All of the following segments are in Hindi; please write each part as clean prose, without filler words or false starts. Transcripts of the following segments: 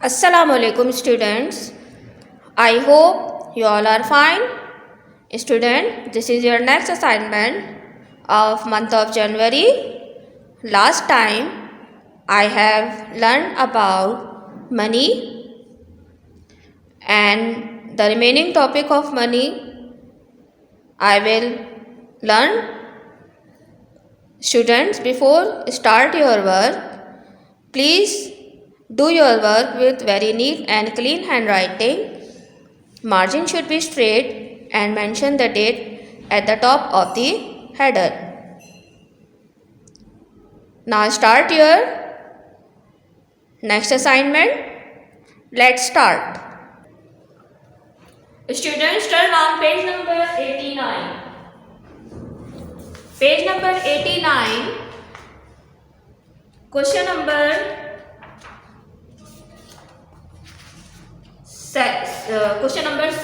Assalamualaikum students. I hope you all are fine. Student, this is your next assignment of month of January. Last time I have learned about money and the remaining topic of money I will learn. Students, before start your work, please do your work with very neat and clean handwriting. Margin should be straight and mention the date at the top of the header. Now start your next assignment. Let's start. Students, turn on page number 89. Page number 89. Question number 6. Question number 6.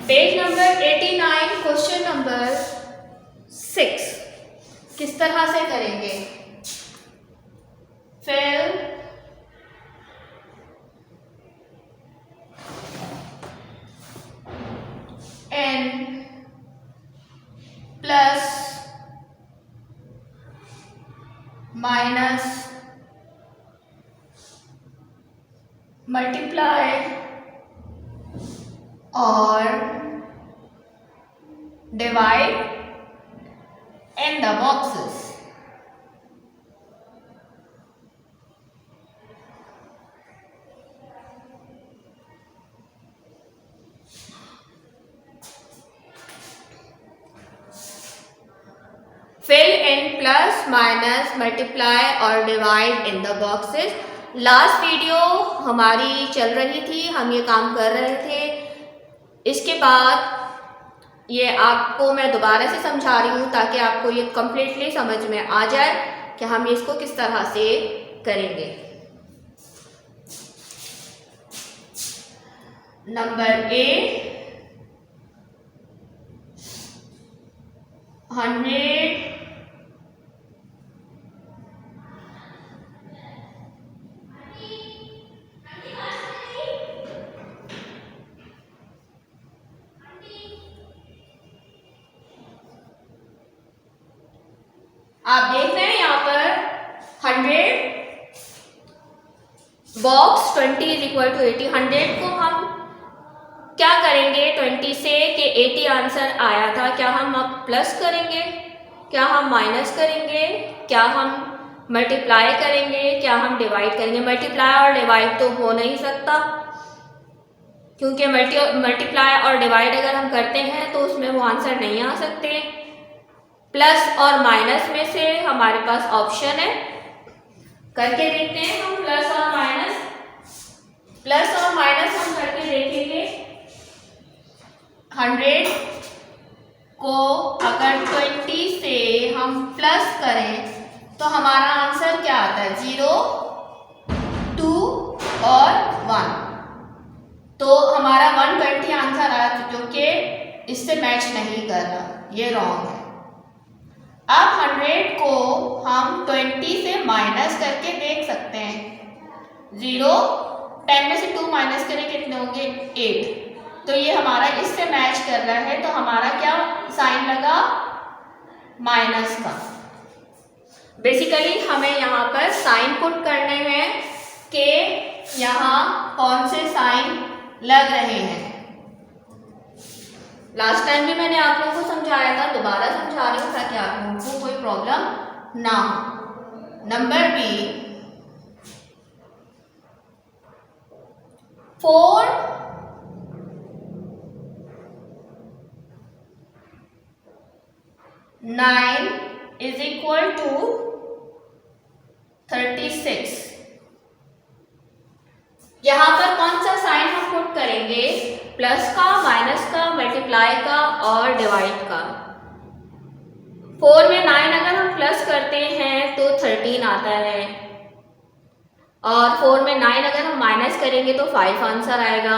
Page number 89. Question number 6. किस तरह से करेंगे? Fill n plus minus multiply or divide in the boxes. Fill in plus, minus, multiply और divide in the boxes. Last video हमारी चल रही थी, हम ये काम कर रहे थे. इसके बाद ये आपको मैं दोबारा से समझा रही हूँ ताकि आपको ये कम्प्लीटली समझ में आ जाए कि हम इसको किस तरह से करेंगे. नंबर ए 100 आप देख रहे हैं यहाँ पर 100 बॉक्स 20 इज इक्वल टू 80. 100 को हम क्या करेंगे 20 से कि 80 आंसर आया था. क्या हम अब प्लस करेंगे, क्या हम माइनस करेंगे, क्या हम मल्टीप्लाई करेंगे, क्या हम डिवाइड करेंगे? मल्टीप्लाई और डिवाइड तो हो नहीं सकता क्योंकि मल्टीप्लाई और डिवाइड अगर हम करते हैं तो उसमें वो आंसर नहीं आ सकते. प्लस और माइनस में से हमारे पास ऑप्शन है, करके देखते हैं हम. प्लस और माइनस हम करके देखेंगे. 100 को अगर 20 से हम प्लस करें तो हमारा आंसर क्या आता है? 0, 2 और 1. तो हमारा 120 आंसर आया जो कि इससे मैच नहीं कर रहा, ये रॉन्ग है. अब 100 को हम 20 से माइनस करके देख सकते हैं. 0, 10 में से 2 माइनस करें कितने होंगे? 8. तो ये हमारा इससे मैच कर रहा है. तो हमारा क्या साइन लगा? माइनस का. बेसिकली हमें यहाँ पर साइन पुट करने हैं कि यहाँ कौन से साइन लग रहे हैं. लास्ट टाइम भी मैंने आप लोगों को समझाया था, दोबारा समझा रही हूँ ताकि आप लोगों को कोई प्रॉब्लम ना हो. Number B 4 9 is equal to 36. यहाँ पर कौन सा साइन हम पुट करेंगे? प्लस का, माइनस का, मल्टीप्लाई का और डिवाइड का. 4 में 9 अगर हम प्लस करते हैं तो 13 आता है और 4 में 9 अगर हम माइनस करेंगे तो 5 आंसर आएगा.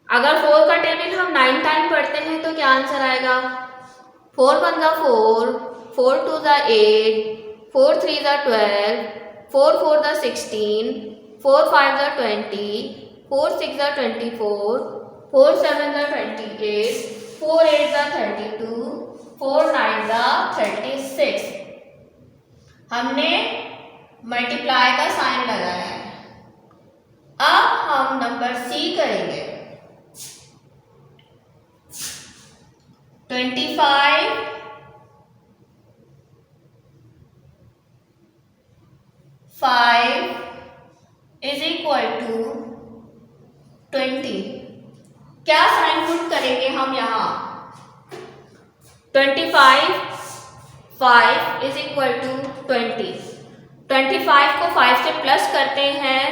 अगर 4 का टेबल हम 9 टाइम पढ़ते हैं तो क्या आंसर आएगा? 4 × 4 4 2 ज़ा 8, 4 3 ज़ा 12, 4 4 ज़ा 16, 4 5 ज़ा 20, 4 6 ज़ा 24, 4 7 ज़ा 28, 4 8 ज़ा 32, 4 9 ज़ा 36। हमने मल्टीप्लाई का साइन लगाया है। अब हम नंबर सी करेंगे। 25 5 इज इक्वल टू 20। क्या साइन पुट करेंगे हम यहाँ? 25 5 इज इक्वल टू 20। 25 को 5 से प्लस करते हैं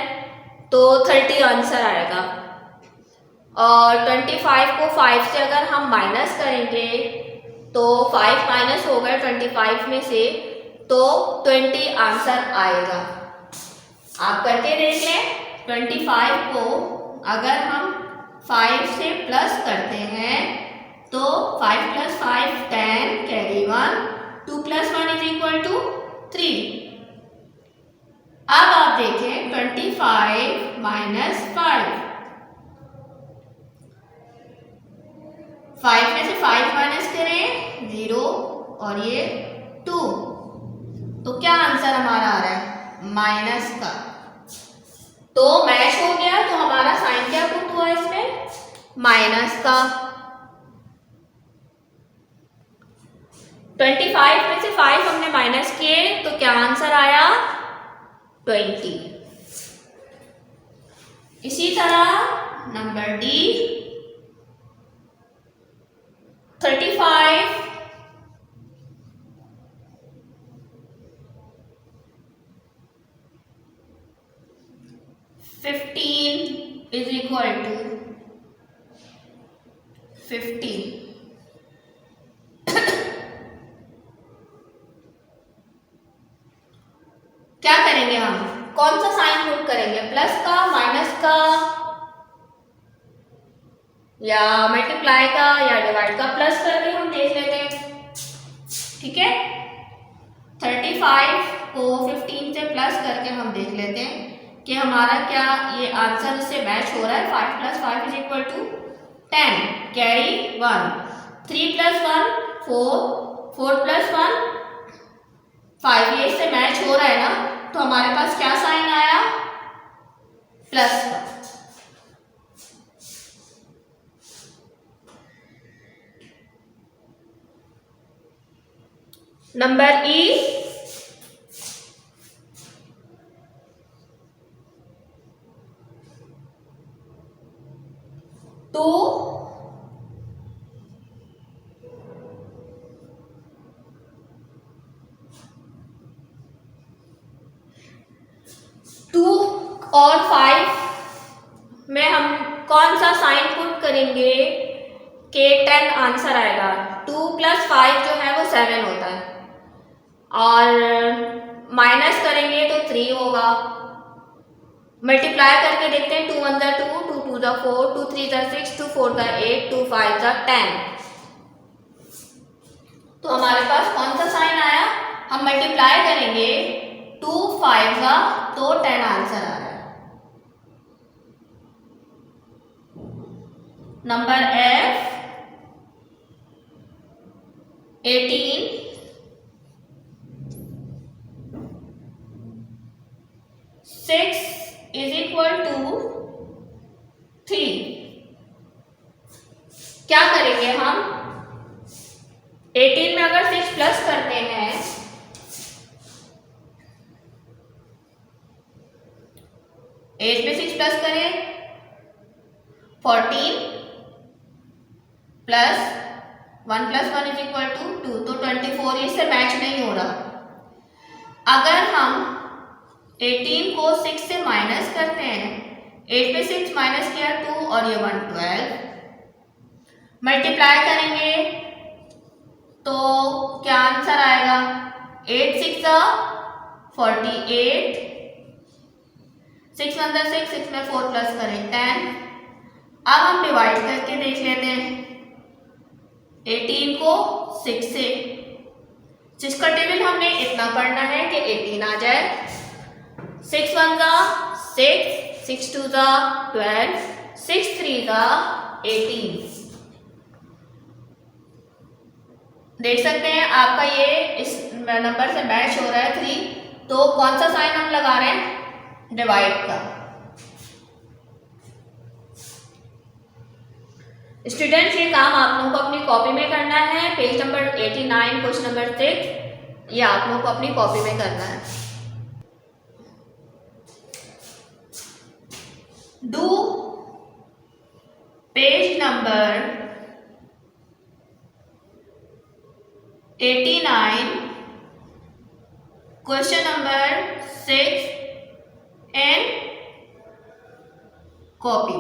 तो 30 आंसर आएगा, और 25 को 5 से अगर हम माइनस करेंगे तो 5 माइनस हो गए 25 में से, तो 20 आंसर आएगा। आप करके देख लें। 25 को अगर हम 5 से प्लस करते हैं तो 5 + 5 10 कैरी 1, 2 + 1 इज इक्वल टू 3। अब आप देखें 25 - 5, 5 में से 5 माइनस करें 0 और ये 2, तो क्या आंसर हमारा आ रहा है? माइनस का। तो मैच हो गया, तो हमारा साइन क्या पुट हुआ इसमें? माइनस का। 25 में से 5 हमने माइनस किए तो क्या आंसर आया? 20। इसी तरह number D 35 15 is equal to 50। क्या करेंगे हम? कौन सा साइन पुट करेंगे? प्लस का, माइनस का, या मल्टीप्लाई का, या डिवाइड का? प्लस करके हम देख लेते हैं, ठीक है। 35 को 15 से प्लस करके हम देख लेते हैं कि हमारा क्या ये आंसर से मैच हो रहा है। 5 + 5 इज इक्वल टू 10 कैरी 1, 3 + 1 4, 4 + 1 5, ये इससे मैच हो रहा है ना, तो हमारे पास क्या साइन आया? प्लस का। नंबर ई 2 और 5 में हम कौन सा साइन पुट करेंगे कि 10 आंसर आएगा? 2 + 5 जो है वो 7 होता है, और माइनस करेंगे तो 3 होगा। मल्टीप्लाई करके देखते हैं। 2 1 ज़ा 2, 2 2 ज़ा 4, 2 3 ज़ा 6, 2 4 ज़ा 8, 2 5 ज़ा 10। तो हमारे पास कौन सा साइन आया? हम मल्टीप्लाई करेंगे 2 5 ज़ा तो 10 आंसर आ रहा है। Number F 18 6 is equal to 3। क्या करेंगे हम? 18 में अगर 6 प्लस करते हैं, 8 में 6 प्लस करें 14 प्लस 1 + 1 इज इक्वल टू 2, तो 24। इससे मैच नहीं हो रहा। अगर हम 18 को 6 से माइनस करते हैं, 8 में 6 माइनस किया 2 और ये 1 12, मल्टीप्लाई करेंगे तो क्या आंसर आएगा? 8 6 ज़ा 48, 6 1 ज़ा 6, 6 में 4 प्लस करें 10। अब हम डिवाइड करके देख लेते हैं। 18 को 6 से जिसका टेबल हमने इतना पढ़ना है कि 18 आ जाए। 6 1 ज़ा 6, 6 2 ज़ा 12, 6 3 ज़ा 18। देख सकते हैं आपका ये इस नंबर से मैच हो रहा है 3, तो कौन सा साइन हम लगा रहे हैं? डिवाइड का। स्टूडेंट्स ये काम आप लोगों को अपनी कॉपी में करना है। पेज नंबर 89 क्वेश्चन नंबर 6 ये आप लोगों को अपनी कॉपी में करना है। Do page number 89 question number 6 and copy.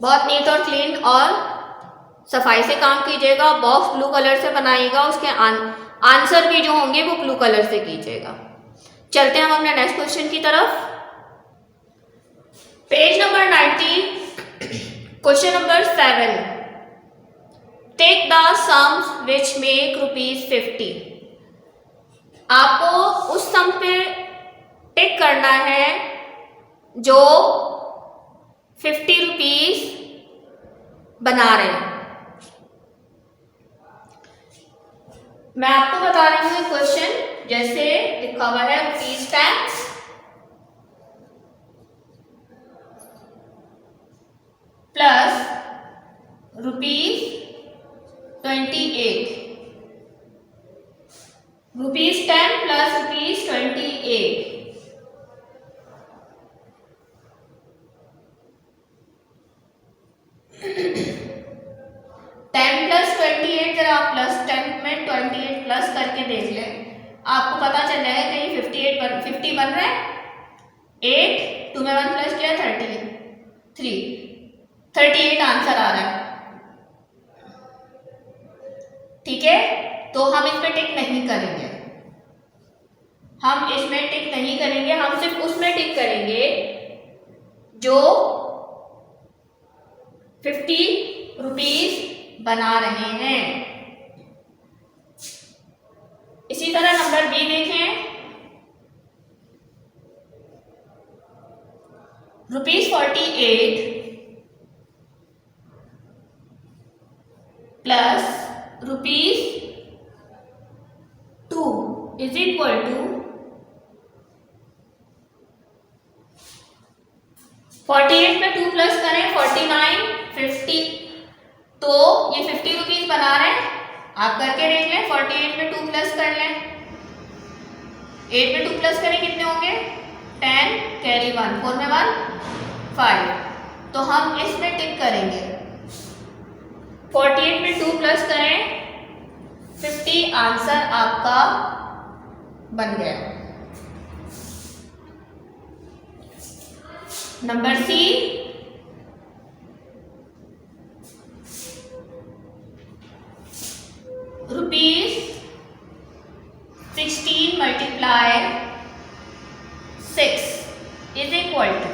बहुत नीट और क्लीन और सफाई से काम कीजिएगा। बॉक्स ब्लू कलर से बनाइएगा, उसके आंसर भी जो होंगे वो ब्लू कलर से कीजिएगा। चलते हैं हम अपने नेक्स्ट क्वेश्चन की तरफ। Page number 90 question number 7, take the sums which make ₹50। आपको उस सम पे टिक करना है जो 50 रुपीज बना रहे हैं। मैं आपको बता रही हूँ क्वेश्चन, जैसे लिखा हुआ है ₹10 प्लस ₹28, ₹10 प्लस ₹28। 10 प्लस 28, जरा आप प्लस 10 में 28 प्लस करके देख लें, आपको पता चल जाएगा कहीं 50 बन रहा है। 8 2 में 1 प्लस किया 38 आंसर आ रहा है। ठीक है, तो हम इसमें टिक नहीं करेंगे, हम इसमें टिक नहीं करेंगे, हम सिर्फ उसमें टिक करेंगे जो 50 रुपीज बना रहे हैं। इसी तरह नंबर बी देखें, ₹48 प्लस ₹2 इज इक्वल टू 48 में 2 प्लस करें 49, 50, तो ये 50 रुपीज बना रहे हैं। आप करके देख लें, 48 में 2 प्लस कर लें, 8 में 2 प्लस करें कितने होंगे? 10 कैरी 1, 4 में 1 5, तो हम इसमें टिक करेंगे। 48 में 2 प्लस करें 50, आंसर आपका बन गया। Number C, ₹16 multiply 6 is equal to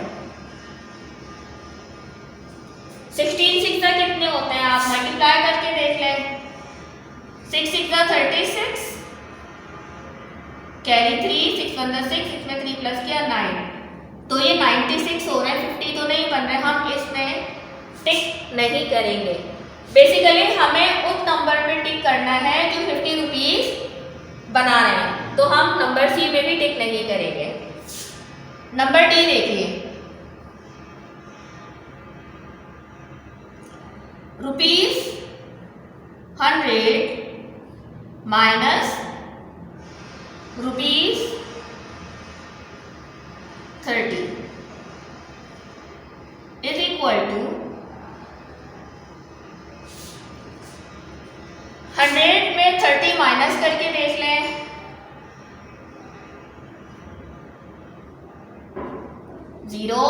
16 6 कितने होते हैं? आप मल्टीप्लाई करके देख लें। 6 6 36, कैरी 3, 6 1 6, इसमें 3 प्लस किया 9, तो ये 96 हो रहे हैं, 50 तो नहीं बन रहे, हम इसमें टिक नहीं करेंगे। बेसिकली हमें उस नंबर पे टिक करना है जो 50 रुपीज बना रहे हैं, तो हम नंबर सी में भी टिक नहीं करेंगे। नंबर डी देखिए, ₹100 माइनस ₹30 इज इक्वल टू 100 में 30 माइनस करके देख लें, 0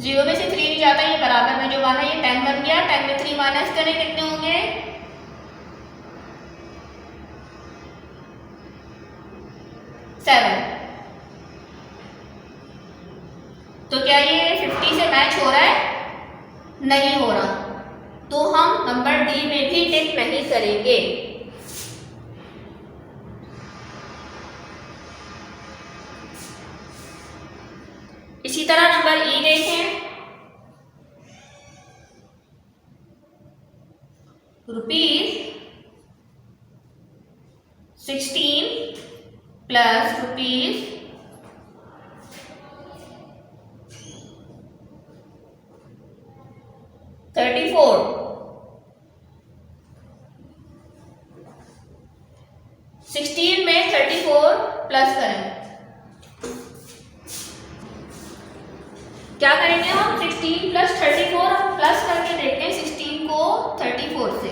0 में से 3 नहीं जाता, ये बराबर में जो 1 है ये 10 बन गया। 10 में 3 माइनस करें कितने होंगे? 7, तो नहीं हो रहा, तो हम नंबर डी में भी टिक नहीं करेंगे। इसी तरह नंबर ई देखें, ₹16 प्लस ₹34। 16 में 34 प्लस करें, क्या करेंगे हम? 16 प्लस 34 हम प्लस करके देखते हैं 16 को 34 से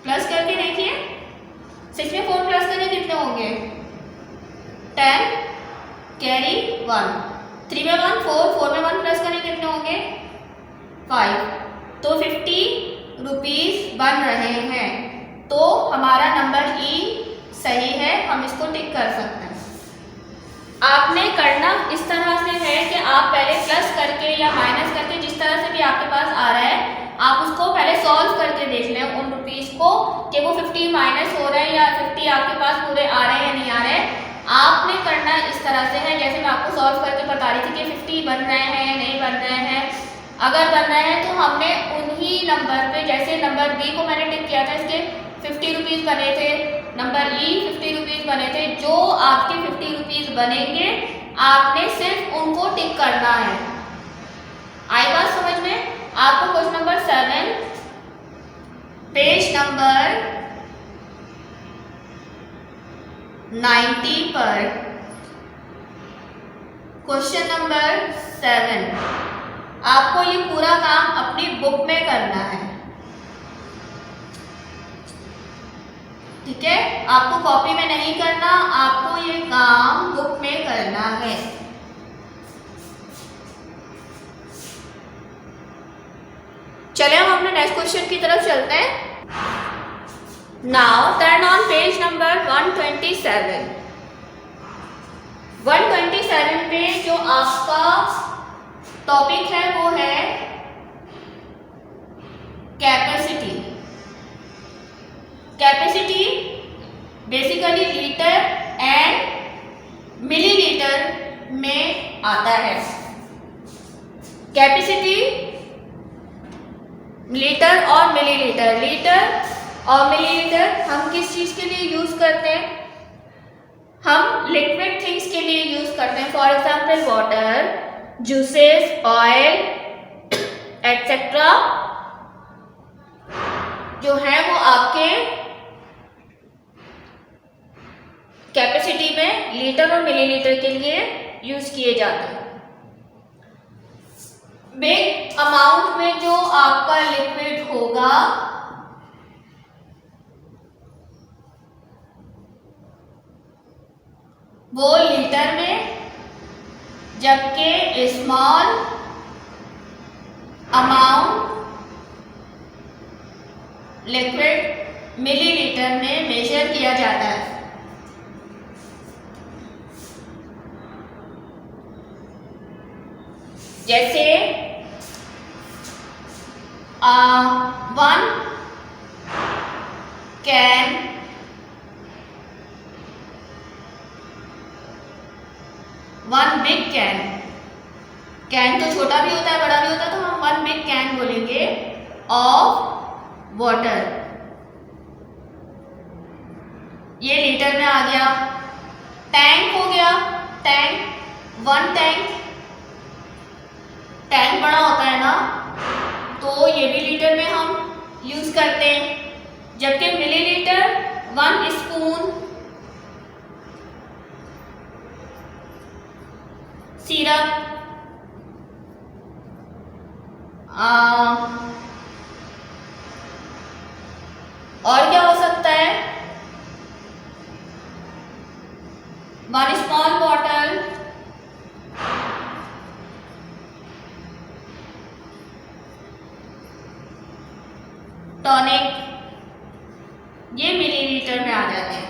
प्लस करके देखिए। 6 में 4 प्लस करें कितने होंगे? 10 कैरी 1, 3 में 1 4 में 1 प्लस करें कितने होंगे? 5। तो 50 रुपीज बन रहे हैं। तो हमारा नंबर ई सही है, हम इसको टिक कर सकते हैं। आपने करना इस तरह से है कि आप पहले प्लस करके या माइनस करके, जिस तरह से भी आपके पास आ रहा है, आप उसको पहले सॉल्व करके देख लें उन रुपीज को कि वो 50 माइनस हो रहे हैं या 50 आपके पास पूरे आ रहे हैं या नहीं आ रहे हैं। आपने करना इस तरह से है, जैसे मैं आपको सॉल्व करके बता रही थी कि 50 बन रहे हैं या नहीं बन रहे हैं। अगर बन रहे हैं तो हमने उन्हीं नंबर पे, जैसे नंबर बी को मैंने टिक किया था, इसके 50 रुपीज़ बने थे, नंबर ई 50 रुपीज़ बने थे। जो आपके 50 रुपीज़ बनेंगे आपने सिर्फ उनको टिक करना है। आई बात समझ में? आपको क्वेश्चन नंबर 7 पेज नंबर 90 पर क्वेश्चन नंबर 7 आपको ये पूरा काम अपनी बुक में करना है, ठीक है? आपको कॉपी में नहीं करना, आपको ये काम बुक में करना है। चले हम अपने नेक्स्ट क्वेश्चन की तरफ चलते हैं। Now turn on page number 127। 127 पे जो आपका टॉपिक है वो है capacity. Capacity basically litre and millilitre में आता है। कैपेसिटी लीटर और मिलीलीटर, लीटर और मिलीलीटर हम किस चीज के लिए यूज करते हैं? हम लिक्विड थिंग्स के लिए यूज करते हैं। For example water, juices, oil etcetera जो है वो आपके कैपेसिटी में लीटर और मिलीलीटर के लिए यूज किए जाते हैं। बिग अमाउंट में जो आपका लिक्विड होगा वो लीटर में, जबकि स्मॉल अमाउंट लिक्विड मिलीलीटर में मेजर किया जाता है। जैसे 1 can, one big can, can तो छोटा भी होता है बड़ा भी होता है, तो हम 1 बिग कैन बोलेंगे ऑफ वाटर। ये लीटर में आ गया। टैंक हो गया, टैंक 1 टैंक, टैंक बड़ा होता है ना, तो ये भी लीटर में हम यूज करते हैं। जबकि मिलीलीटर 1 स्पून सिरप, और क्या हो सकता है? 1 स्मॉल बॉटल, टॉनिक, ये मिलीलीटर में आ जाते हैं।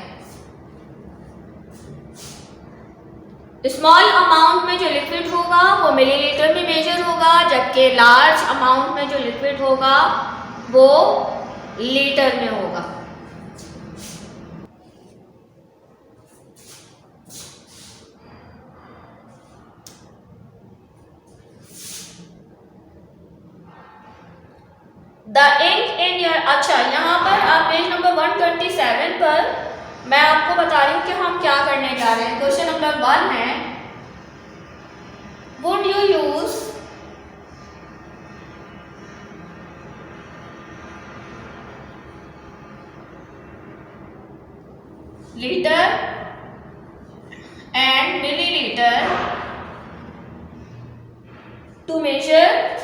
स्मॉल अमाउंट में जो लिक्विड होगा वो मिलीलीटर में मेजर होगा, जबकि लार्ज अमाउंट में जो लिक्विड होगा वो लीटर में होगा। द इंक इन योर, अच्छा यहाँ पर आप पेज नंबर 127 पर मैं आपको बता रही हूँ कि हम क्या करने जा रहे हैं। क्वेश्चन नंबर 1 है, would you use litre and millilitre to measure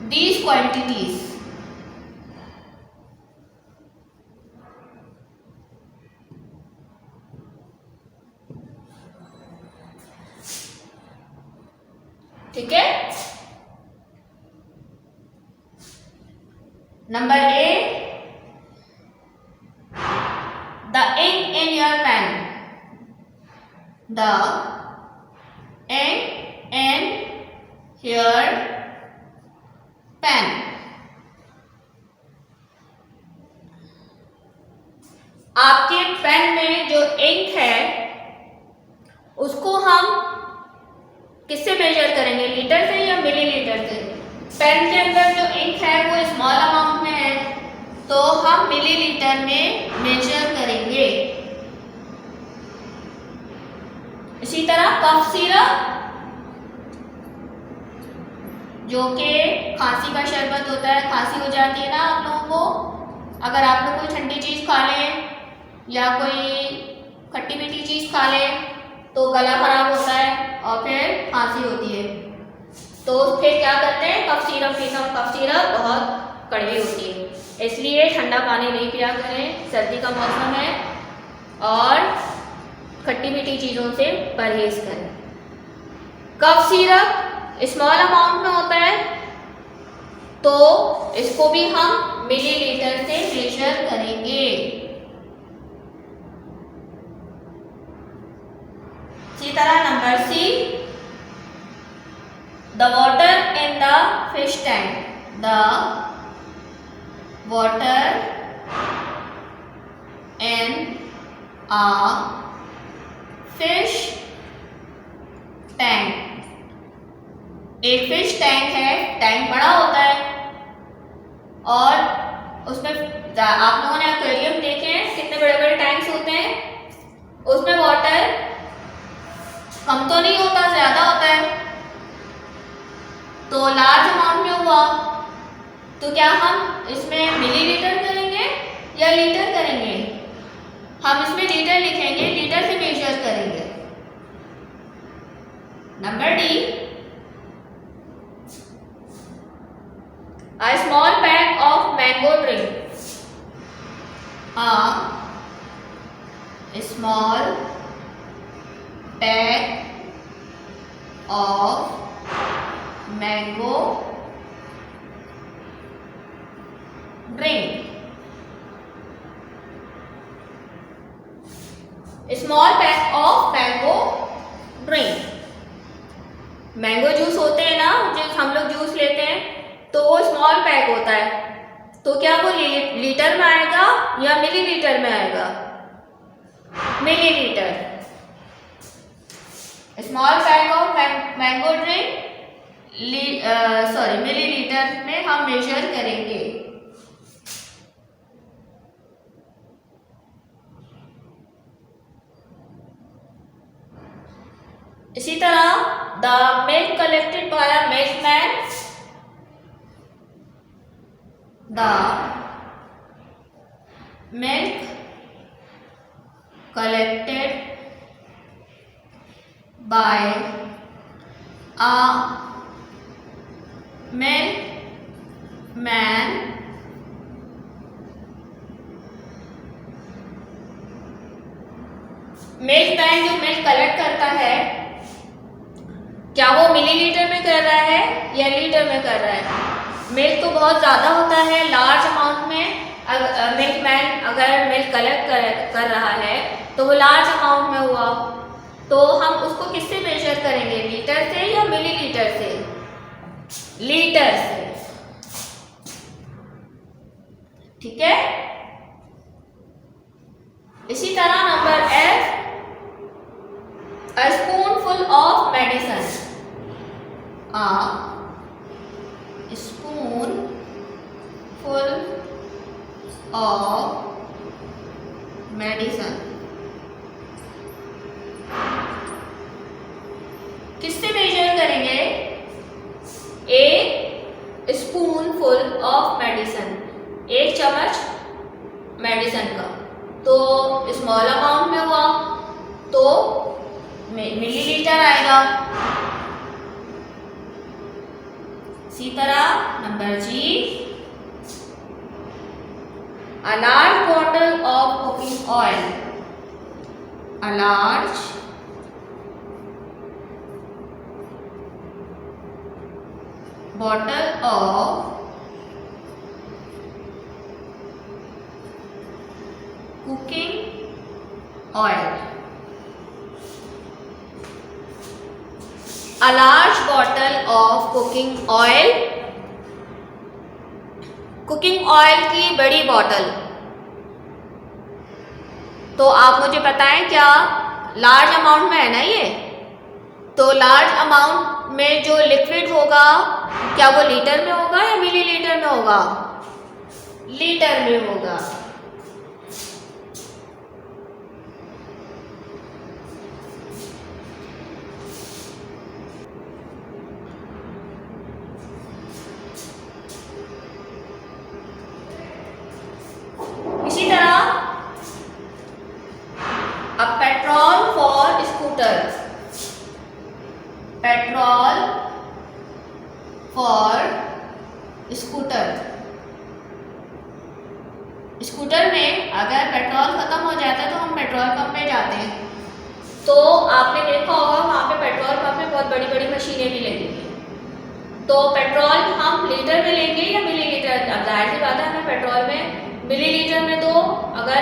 these quantities? ठीक है। Number A, the ink in your pen, the ink in your pen. आपके पेन में जो इंक है उसको हम किससे मेजर करेंगे, लीटर से या मिलीलीटर से? पेन के अंदर जो इंक है वो स्मॉल अमाउंट में है तो हम मिलीलीटर में मेजर करेंगे। इसी तरह कफ सिरप, जो कि खांसी का शरबत होता है, खांसी हो जाती है ना आप लोगों को, अगर आप लोग कोई ठंडी चीज़ खा लें या कोई खट्टी मीठी चीज़ खा लें तो गला खराब होता है और फिर खांसी होती है, तो फिर क्या करते हैं, कफ सिरप पीते हैं। कफ सिरप बहुत कड़वी होती है, इसलिए ठंडा पानी नहीं पिया करें, सर्दी का मौसम है, और खट्टी मीठी चीज़ों से परहेज करें। कफ सिरप स्मॉल अमाउंट में होता है तो इसको भी हम मिलीलीटर से मेजर करेंगे। इसी तरह number C, the water in the fish tank, the water in a fish tank. एक फिश टैंक है, टैंक बड़ा होता है और उसमें आप लोगों ने एक्वेरियम देखे हैं, कितने बड़े बड़े टैंक्स होते हैं, उसमें वाटर कम तो नहीं होता, ज़्यादा होता है, तो लार्ज अमाउंट में हुआ तो क्या हम इसमें मिलीलीटर करेंगे या लीटर करेंगे? हम इसमें लीटर लिखेंगे, लीटर से मेजर करेंगे। Number D, a small pack of mango drink, a small pack of mango drink, small pack of mango drink। Mango juice होते हैं ना, जो हम लोग जूस लेते हैं तो वो स्मॉल पैक होता है, तो क्या वो लीटर में आएगा या मिलीलीटर में आएगा? Millilitre. Small pack of mango drink millilitre में हम मेजर करेंगे। इसी तरह the milk collected by a milkman, the milk collected by a milkman milkman जो मिल्क कलेक्ट करता है क्या वो मिलीलीटर में कर रहा है या लीटर में कर रहा है? मिल्क तो बहुत ज़्यादा होता है, लार्ज अमाउंट में मिल्क मैन अगर मिल्क कलेक्ट कर रहा है तो वो लार्ज अमाउंट में हुआ, तो हम उसको किससे मेजर करेंगे, लीटर से या मिलीलीटर से? लीटर से, ठीक है। इसी तरह number F, a spoonful of medicine, a spoonful of medicine, किससे मेजर करेंगे? एक स्पूनफुल ऑफ मेडिसिन, एक चम्मच मेडिसिन का, तो स्मॉल अमाउंट में हुआ तो मिलीलीटर आएगा। इसी तरह number G, a large bottle of cooking oil, a large bottle of cooking oil, a large bottle of cooking oil, cooking oil की बड़ी बॉटल। तो आप मुझे बताएं क्या लार्ज अमाउंट में है ना ये, तो लार्ज अमाउंट में जो लिक्विड होगा क्या वो लीटर में होगा या मिलीलीटर में होगा? लीटर में होगा। इसी तरह अब petrol for scooter, petrol for scooter, scooter में अगर पेट्रोल खत्म हो जाता है तो हम पेट्रोल पंप पे जाते हैं, तो आपने देखा होगा वहाँ पे पेट्रोल पंप में बहुत बड़ी बड़ी मशीनें भी लगी हैं। तो पेट्रोल हम लीटर में लेंगे या मिलीलीटर? अब जाहिर सी बात है हमें पेट्रोल में मिलीलीटर में तो अगर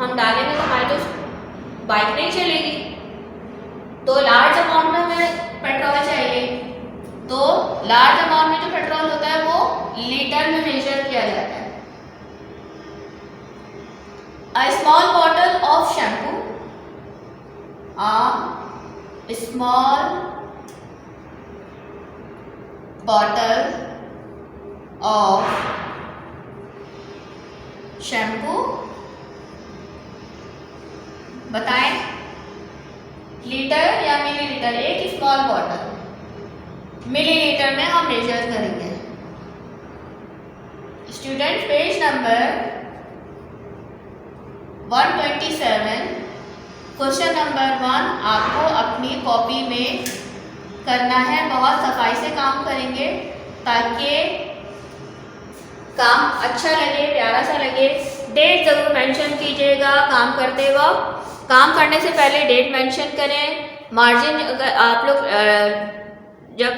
हम डालेंगे तो हमारी तो बाइक नहीं चलेगी, तो लार्ज अमाउंट में हमें पेट्रोल चाहिए, तो लार्ज अमाउंट में जो पेट्रोल होता है वो लीटर में मेजर किया जाता है। A small bottle of shampoo, a small bottle of shampoo, बताएं लीटर या मिलीलीटर? एक स्मॉल बॉटल मिलीलीटर में हम मेजर करेंगे। Student page number 127, question number 1 आपको अपनी कॉपी में करना है। बहुत सफाई से काम करेंगे ताकि काम अच्छा लगे, प्यारा सा लगे। डेट ज़रूर मेंशन कीजिएगा काम करते वक्त। काम करने से पहले डेट मेंशन करें। मार्जिन अगर आप लोग जब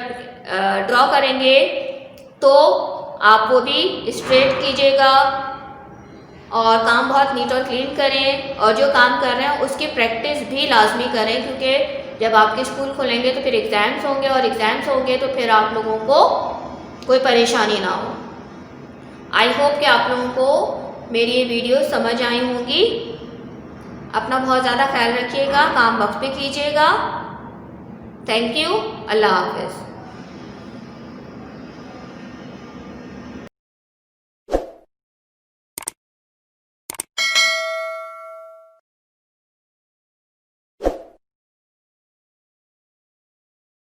ड्रॉ करेंगे तो आप वो भी स्ट्रेट कीजिएगा और काम बहुत नीट और क्लीन करें। और जो काम कर रहे हैं उसकी प्रैक्टिस भी लाजमी करें, क्योंकि जब आपके स्कूल खुलेंगे तो फिर एग्ज़ाम्स होंगे, और एग्ज़ाम्स होंगे तो फिर आप लोगों को कोई परेशानी ना हो। आई होप कि आप लोगों को मेरी ये वीडियो समझ आई होंगी। अपना बहुत ज़्यादा ख्याल रखिएगा, काम वक्त पे कीजिएगा। थैंक यू, अल्लाह हाफ़िज़।